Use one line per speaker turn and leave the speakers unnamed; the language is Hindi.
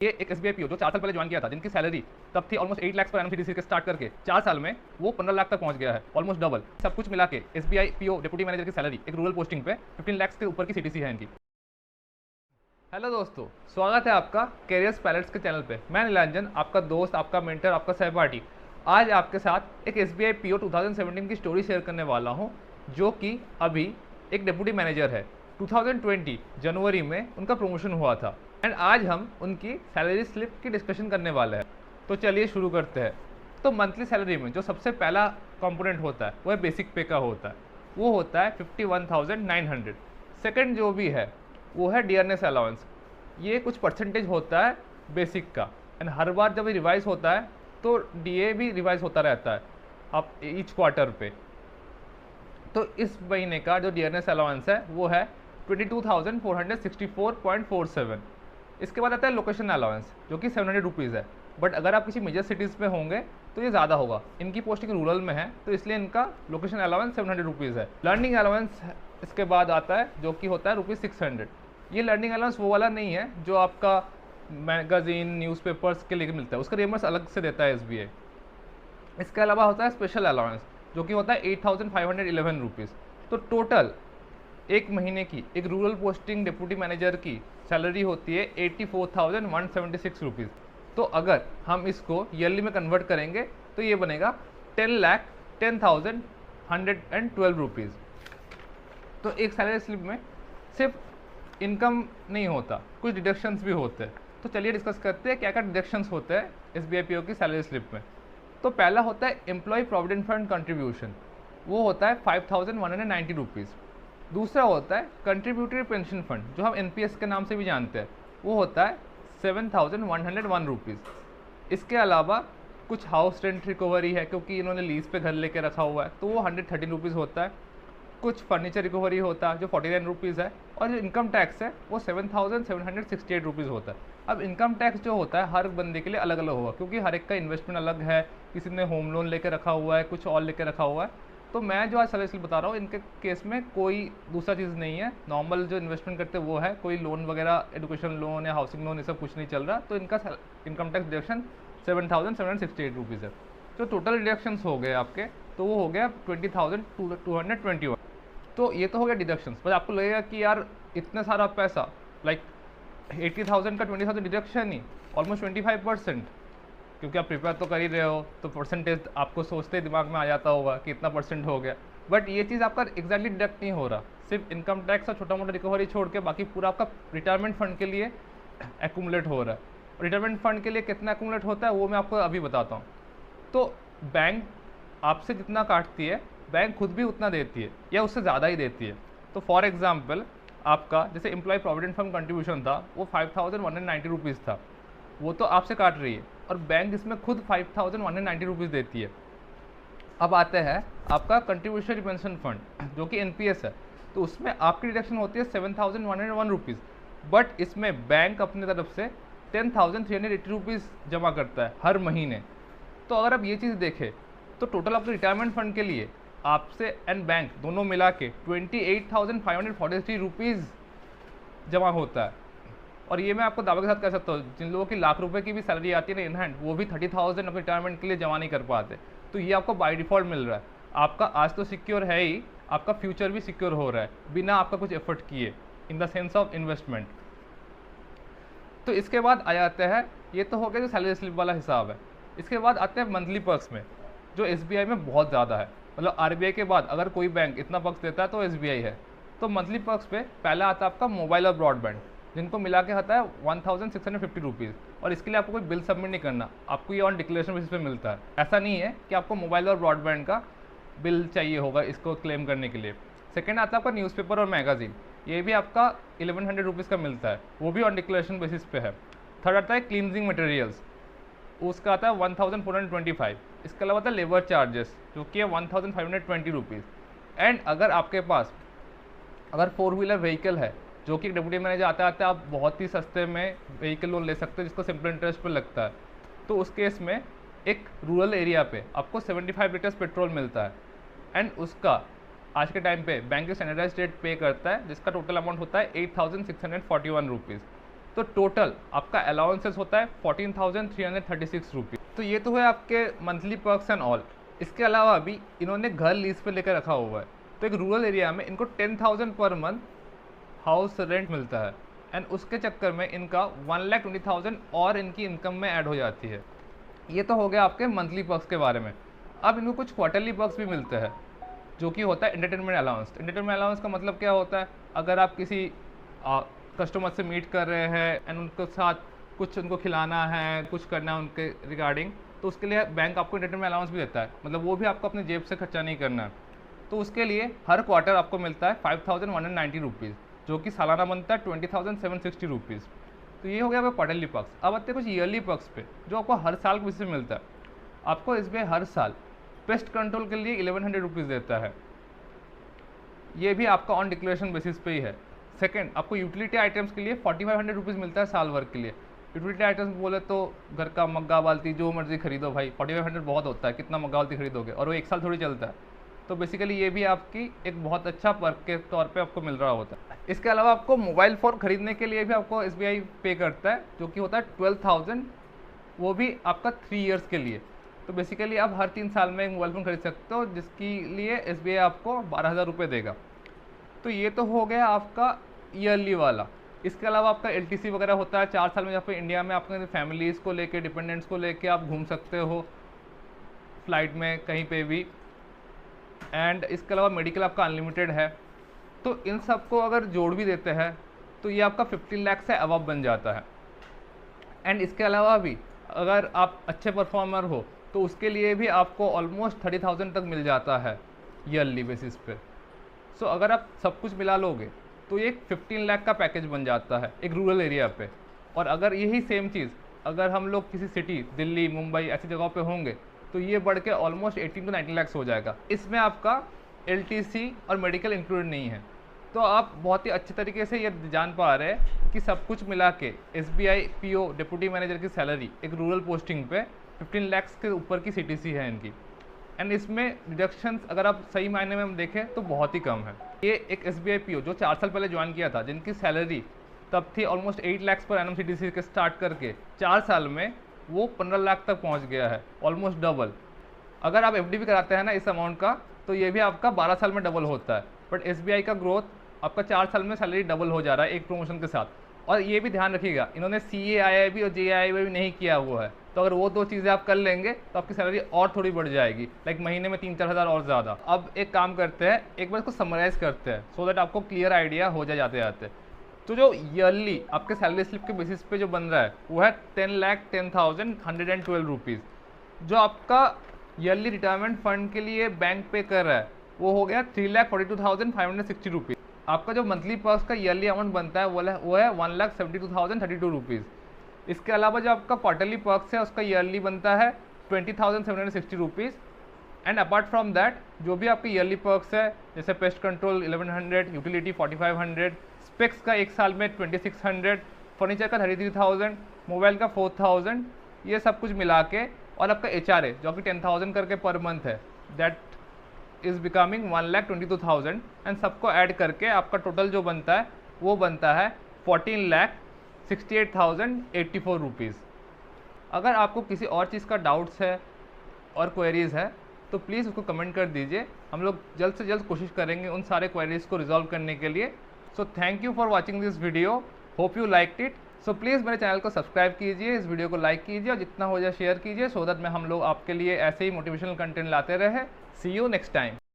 ये एक एसबीआई पीओ जो 4 साल पहले ज्वाइन किया था, जिनकी सैलरी तब थी almost 8 lakh per annum CTC के स्टार्ट करके 4 साल में वो 15 लाख तक पहुंच गया है, ऑलमोस्ट डबल। सब कुछ मिला के एसबीआई पीओ डिप्टी मैनेजर की सैलरी एक रूरल पोस्टिंग पे 15 लाख के ऊपर की सीटीसी है इनकी। हेलो दोस्तों, स्वागत है आपका कैरियर्स पैलेट्स के चैनल पे। मैं नीलांजन, आपका दोस्त, आपका मेंटर, आपका सहपाठी। आज आपके साथ एक एसबीआई पीओ 2017 की स्टोरी शेयर करने वाला हूँ, जो कि अभी एक डिप्टी मैनेजर है। 2020 जनवरी में उनका प्रमोशन हुआ था एंड आज हम उनकी सैलरी स्लिप की डिस्कशन करने वाले हैं। तो चलिए शुरू करते हैं। तो मंथली सैलरी में जो सबसे पहला कंपोनेंट होता है वो है बेसिक पे का होता है, वो होता है 51,900। सेकंड जो भी है वो है डियरनेस अलाउंस। ये कुछ परसेंटेज होता है बेसिक का एंड हर बार जब ये रिवाइज होता है तो डीए भी रिवाइज होता रहता है अब ईच क्वार्टर पे। तो इस महीने का जो डियरनेस अलाउंस है वो है 22,464.47। इसके बाद आता है लोकेशन अलाउंस जो कि 700 रुपीज़ है, बट अगर आप किसी मेजर सिटीज़ में होंगे तो ये ज़्यादा होगा। इनकी पोस्टिंग रूरल में है तो इसलिए इनका लोकेशन अलाउंस 700 रुपीज़ है। लर्निंग अलाउंस इसके बाद आता है जो कि होता है ₹600। ये लर्निंग अलाउंस वो वाला नहीं है जो आपका मैगजीन न्यूज़पेपर्स के लिए मिलता है, उसका रियम्बर्स अलग से देता है एसबीआई। इसके अलावा होता है स्पेशल अलाउंस जो कि होता है 8,511 रुपीज़। तो टोटल एक महीने की एक रूरल पोस्टिंग डिप्टी मैनेजर की सैलरी होती है 84,176 रुपीज़। तो अगर हम इसको ईयरली में कन्वर्ट करेंगे तो ये बनेगा 10,10,112 रुपीज़। तो एक सैलरी स्लिप में सिर्फ इनकम नहीं होता, कुछ डिडक्शंस भी होते हैं। तो चलिए डिस्कस करते हैं क्या क्या डिडक्शंस होते हैं एसबीआई पीओ की सैलरी स्लिप में। तो पहला होता है एम्प्लॉय प्रोविडेंट फंड कंट्रीब्यूशन, वो होता है 5,190 रुपीज़। दूसरा होता है कंट्रीब्यूटरी पेंशन फंड जो हम एनपीएस के नाम से भी जानते हैं, वो होता है 7,101 रुपीज़। इसके अलावा कुछ हाउस रेंट रिकवरी है क्योंकि इन्होंने लीज पे घर लेके रखा हुआ है तो वो 113 रुपीज़ होता है। कुछ फर्नीचर रिकवरी होता है जो 49 रुपीज़ है, और जो इनकम टैक्स है वो 7,768 रुपीज़ होता है। अब इनकम टैक्स जो होता है हर बंदे के लिए अलग अलग होगा क्योंकि हर एक का इन्वेस्टमेंट अलग है, किसी ने होम लोन लेके रखा हुआ है, कुछ और लेके रखा हुआ है। तो मैं जो आज सैलरी स्लिप बता रहा हूँ इनके केस में कोई दूसरा चीज़ नहीं है, नॉर्मल जो इन्वेस्टमेंट करते हैं वो है, कोई लोन वगैरह एजुकेशन लोन या हाउसिंग लोन ये सब कुछ नहीं चल रहा। तो इनका इनकम टैक्स डिडक्शन 7,768 रुपीज़ है। जो टोटल डिडक्शंस हो गए आपके तो वो हो गया 20,221। तो ये तो हो गया डिडक्शंस। पर आपको लगेगा कि यार इतना सारा पैसा, लाइक 80,000 का 20,000 डिडक्शन ही ऑलमोस्ट 25%, क्योंकि आप प्रिपेयर तो कर ही रहे हो तो परसेंटेज आपको सोचते ही दिमाग में आ जाता होगा कि इतना परसेंट हो गया। बट ये चीज़ आपका एग्जैक्टली डिडक्ट नहीं हो रहा, सिर्फ इनकम टैक्स और छोटा मोटा रिकवरी छोड़ के बाकी पूरा आपका रिटायरमेंट फंड के लिए एक्यूमुलेट हो रहा है। रिटायरमेंट फंड के लिए कितना एक्यूमुलेट होता है वो मैं आपको अभी बताता हूँ। तो बैंक आपसे जितना काटती है बैंक खुद भी उतना देती है या उससे ज़्यादा ही देती है। तो फॉर एग्जाम्पल आपका जैसे एम्प्लॉय प्रोविडेंट फंड कंट्रीब्यूशन था वो 5,190 रुपीज़ था, वो तो आपसे काट रही है और बैंक इसमें खुद 5,190 रुपीज़ देती है। अब आते हैं आपका कंट्रीब्यूशन पेंशन फंड जो कि एनपीएस है, तो उसमें आपकी डिडक्शन होती है 7,101 रुपीज़, बट इसमें बैंक अपनी तरफ से 10,380 रुपीज़ जमा करता है हर महीने। तो अगर आप ये चीज़ देखें तो टोटल आपके रिटायरमेंट फंड के लिए आपसे एंड बैंक दोनों मिला के 28,543 रुपीज़ जमा होता है। और ये मैं आपको दावे के साथ कह सकता हूँ जिन लोगों की लाख रुपए की भी सैलरी आती है ना इन हैंड, वो भी 30,000 अपने रिटायरमेंट के लिए जमा नहीं कर पाते। तो ये आपको बाय डिफ़ॉल्ट मिल रहा है। आपका आज तो सिक्योर है ही, आपका फ्यूचर भी सिक्योर हो रहा है बिना आपका कुछ एफर्ट किए, in the sense of investment. तो इसके बाद आ जाते हैं, ये तो हो गया जो सैलरी स्लिप वाला हिसाब है। इसके बाद आते हैं मंथली पर्क्स में जो एसबीआई में बहुत ज़्यादा है। मतलब आरबीआई के बाद अगर कोई बैंक इतना पर्क्स देता है तो एसबीआई है। तो मंथली पर्क्स पे पहला आता है आपका मोबाइल और ब्रॉडबैंड, जिनको मिला के आता है 1,650 रुपीज़। और इसके लिए आपको कोई बिल सबमिट नहीं करना, आपको ये ऑन डिक्लेरेशन बेसिस पे मिलता है। ऐसा नहीं है कि आपको मोबाइल और ब्रॉडबैंड का बिल चाहिए होगा इसको क्लेम करने के लिए। सेकेंड आता है आपका न्यूज़पेपर और मैगजीन, ये भी आपका 1,100 रुपीज़ का मिलता है, वो भी ऑन डिक्लेरेशन बेसिस पे है। थर्ड आता है क्लींजिंग मटेरियल्स, उसका आता है 1,425। इसके अलावा आता है लेबर चार्जेस जो कि है 1,520 रुपीज़। एंड अगर आपके पास अगर 4 व्हीलर व्हीकल है जो कि डिप्टी मैनेजर आता है आप बहुत ही सस्ते में व्हीकल लोन ले सकते हैं जिसको सिंपल इंटरेस्ट पर लगता है। तो उस केस में एक रूरल एरिया पे आपको 75 लीटर्स पेट्रोल मिलता है एंड उसका आज के टाइम पे बैंक स्टैंडर्डाइज्ड रेट पे करता है जिसका टोटल अमाउंट होता है 8,641 रुपीज़। तो टोटल आपका अलाउंसेस होता है 14,336 रुपीज़। तो ये तो है आपके मंथली पर्क्स एंड ऑल। इसके अलावा भी इन्होंने घर लीज पे लेकर रखा हुआ है, तो एक रूरल एरिया में इनको 10,000 पर मंथ हाउस रेंट मिलता है, एंड उसके चक्कर में इनका 1,20,000 और इनकी इनकम में ऐड हो जाती है। ये तो हो गया आपके मंथली पर्क्स के बारे में। अब इनको कुछ क्वार्टरली पर्क्स भी मिलते हैं, जो कि होता है एंटरटेनमेंट अलाउंस। एंटरटेनमेंट अलाउंस का मतलब क्या होता है, अगर आप किसी कस्टमर से मीट कर रहे हैं एंड उनके साथ कुछ उनको खिलाना है, कुछ करना है उनके रिगार्डिंग, तो उसके लिए बैंक आपको एंटरटेनमेंट अलाउंस भी देता है, मतलब वो भी आपको अपनी जेब से खर्चा नहीं करना है। तो उसके लिए हर क्वार्टर आपको मिलता है 5,190 रुपीज़, जो कि सालाना बनता है 20,760 रुपीज़। तो ये हो गया आपका क्वार्टरली पर्क्स। अब आते हैं कुछ ईयरली पर्क्स पे, जो आपको हर साल के बेसिस पे मिलता है। आपको SBI हर साल पेस्ट कंट्रोल के लिए 1,100 रुपीज़ देता है, ये भी आपका ऑन डिक्लेरेशन बेसिस पे ही है। सेकंड, आपको यूटिलिटी आइटम्स के लिए 4,500 रुपीज़ मिलता है साल भर के लिए। यूटिलिटी आइटम्स बोले तो घर का मग्गा बाल्टी जो मर्जी खरीदो भाई, 4,500 बहुत होता है, कितना मग्गा बाल्टी खरीदोगे, और वो एक साल थोड़ी चलता है। तो बेसिकली ये भी आपकी एक बहुत अच्छा पर्क के तौर पे आपको मिल रहा होता है। इसके अलावा आपको मोबाइल फ़ोन खरीदने के लिए भी आपको SBI पे करता है, जो कि होता है 12,000, वो भी आपका 3 ईयर्स के लिए। तो बेसिकली आप हर 3 साल में एक मोबाइल फ़ोन खरीद सकते हो, जिसके लिए SBI आपको 12,000 रुपये देगा। तो ये तो हो गया आपका ईयरली वाला। इसके अलावा आपका LTC वगैरह होता है 4 साल में, या फिर इंडिया में आपके फैमिलीज़ को लेके, डिपेंडेंट्स को लेके आप घूम सकते हो फ्लाइट में कहीं पे भी। एंड इसके अलावा मेडिकल आपका अनलिमिटेड है। तो इन सब को अगर जोड़ भी देते हैं तो ये आपका 15 लाख से अबव बन जाता है। एंड इसके अलावा भी अगर आप अच्छे परफॉर्मर हो तो उसके लिए भी आपको ऑलमोस्ट 30,000 तक मिल जाता है ईयरली बेसिस पे। सो अगर आप सब कुछ मिला लोगे तो ये 15 लाख का पैकेज बन जाता है एक रूरल एरिया पे। और अगर यही सेम चीज़ अगर हम लोग किसी सिटी, दिल्ली, मुंबई ऐसी जगहों पे होंगे तो ये बढ़ के ऑलमोस्ट 18 to 19 लाख हो जाएगा। इसमें आपका LTC और मेडिकल इंक्लूडेड नहीं है। तो आप बहुत ही अच्छे तरीके से ये जान पा रहे हैं कि सब कुछ मिला के SBI PO डिप्टी मैनेजर की सैलरी एक रूरल पोस्टिंग पे 15 लाख के ऊपर की CTC है इनकी। एंड इसमें डिडक्शंस अगर आप सही मायने में हम देखें तो बहुत ही कम है। ये एक SBI PO जो 4 साल पहले ज्वाइन किया था, जिनकी सैलरी तब थी almost 8 lakh per annum CTC के स्टार्ट करके 4 साल में वो 15 लाख तक पहुंच गया है, ऑलमोस्ट डबल। अगर आप FD भी कराते हैं ना इस अमाउंट का, तो ये भी आपका 12 साल में डबल होता है। बट SBI का ग्रोथ आपका 4 साल में सैलरी डबल हो जा रहा है एक प्रमोशन के साथ। और ये भी ध्यान रखिएगा, इन्होंने CAIIB और JIIB भी नहीं किया हुआ है। तो अगर वो 2 चीज़ें आप कर लेंगे तो आपकी सैलरी और थोड़ी बढ़ जाएगी, लाइक महीने में 3-4 हज़ार और ज़्यादा। अब एक काम करते हैं, एक बार इसको समराइज़ करते हैं सो दैट आपको क्लियर आइडिया हो जाए जाते जाते। तो जो ईयरली आपके सैलरी स्लिप के बेसिस पे जो बन रहा है वो है 10,10,112 रुपीज़। जो आपका ईयरली रिटायरमेंट फंड के लिए बैंक पे कर रहा है वो हो गया 3,42,560 रुपीज़। आपका जो मंथली पर्क्स का ईयरली अमाउंट बनता है वो है 1,72,032 रुपीज़। इसके अलावा जो आपका क्वार्टरली पर्क्स है उसका ईयरली बनता है 20,760 rupees. And apart from that जो भी आपके ईयरली पर्क्स है, जैसे पेस्ट कंट्रोल 1,100, यूटिलिटी 4,500, स्पेक्स का एक साल में 2,600, फर्नीचर का 33,000, मोबाइल का 4,000, ये सब कुछ मिला के, और आपका HRA जो कि 10,000 करके पर मंथ है, दैट इज़ बिकमिंग 1,22,000। एंड सबको ऐड करके आपका टोटल जो बनता है वो बनता है 14,68,084 रुपीज़। अगर आपको किसी और चीज़ का डाउट्स है और क्वेरीज़ है तो प्लीज़ उसको कमेंट कर दीजिए, हम लोग जल्द से जल्द कोशिश करेंगे उन सारे क्वेरीज़ को रिजॉल्व करने के लिए। So thank you for watching this video, hope you liked it. So please मेरे चैनल को सब्सक्राइब कीजिए, इस वीडियो को लाइक कीजिए और जितना हो जाए शेयर कीजिए, सो दैट मैं हम लोग आपके लिए ऐसे ही मोटिवेशनल कंटेंट लाते रहे। सी यू नेक्स्ट टाइम।